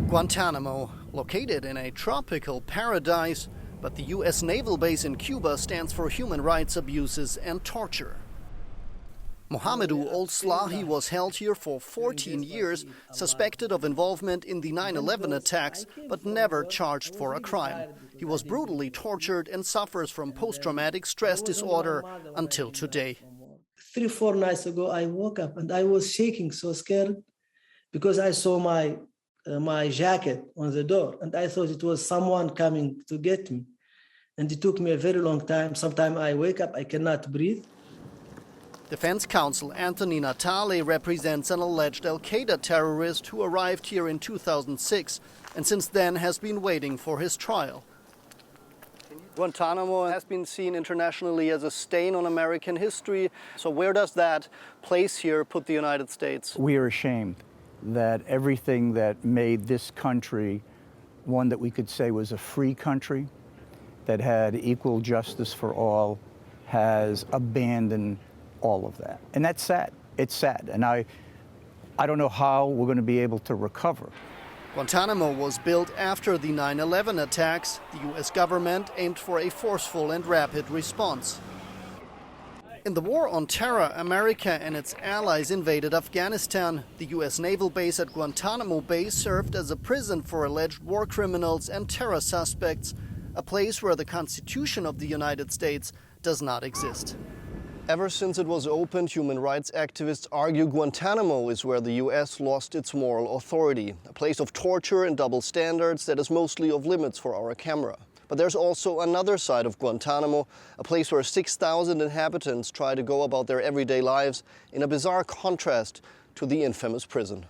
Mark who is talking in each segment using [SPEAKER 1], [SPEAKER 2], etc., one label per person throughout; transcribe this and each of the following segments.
[SPEAKER 1] Guantanamo, located in a tropical paradise, but the U.S. naval base in Cuba stands for human rights abuses and torture. Mohamedou Ould-Slahi was held here for 14 years, suspected of involvement in the 9/11 attacks, but never charged for a crime. He was brutally tortured and suffers from post-traumatic stress disorder until today.
[SPEAKER 2] 3-4 nights ago, I woke up and I was shaking, so scared, because I saw my jacket on the door, and I thought it was someone coming to get me. And it took me a very long time. Sometimes I wake up, I cannot breathe.
[SPEAKER 1] Defense counsel Anthony Natale represents an alleged al-Qaeda terrorist who arrived here in 2006 and since then has been waiting for his trial. Guantanamo has been seen internationally as a stain on American history. So where does that place here put the United States?
[SPEAKER 3] We are ashamed that everything that made this country one that we could say was a free country, that had equal justice for all, has abandoned all of that. And that's sad. It's sad. And I don't know how we're going to be able to recover.
[SPEAKER 1] Guantanamo was built after the 9/11 attacks. The U.S. government aimed for a forceful and rapid response. In the war on terror, America and its allies invaded Afghanistan. The U.S. naval base at Guantanamo Bay served as a prison for alleged war criminals and terror suspects, a place where the Constitution of the United States does not exist. Ever since it was opened, human rights activists argue Guantanamo is where the U.S. lost its moral authority, a place of torture and double standards that is mostly off limits for our camera. But there's also another side of Guantanamo, a place where 6,000 inhabitants try to go about their everyday lives in a bizarre contrast to the infamous prison.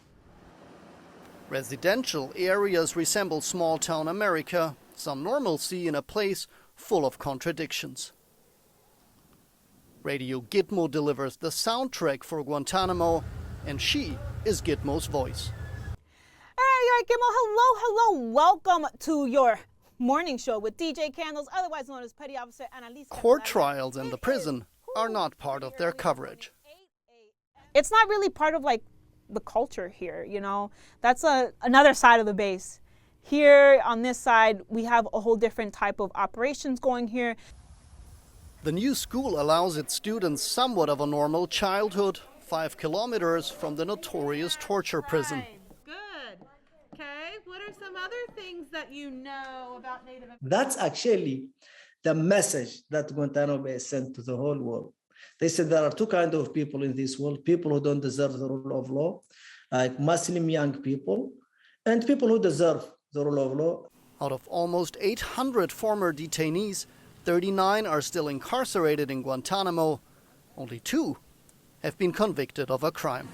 [SPEAKER 1] Residential areas resemble small-town America, some normalcy in a place full of contradictions. Radio Gitmo delivers the soundtrack for Guantanamo, and she is Gitmo's voice.
[SPEAKER 4] All right, Gitmo, hello. Welcome to your morning show with DJ Candles, otherwise known as Petty Officer Annalisa.
[SPEAKER 1] Court trials and the prison are not part of their coverage.
[SPEAKER 4] It's not really part of like the culture here, you know. That's another side of the base. Here on this side, we have a whole different type of operations going here.
[SPEAKER 1] The new school allows its students somewhat of a normal childhood, 5 kilometers from the notorious torture prison.
[SPEAKER 5] Good. Okay, what are some other things that you know about Native Americans?
[SPEAKER 2] That's actually the message that Guantanamo Bay sent to the whole world. They said there are two kinds of people in this world: people who don't deserve the rule of law, like Muslim young people, and people who deserve the rule of law.
[SPEAKER 1] Out of almost 800 former detainees, 39 are still incarcerated in Guantanamo. Only 2 have been convicted of a crime.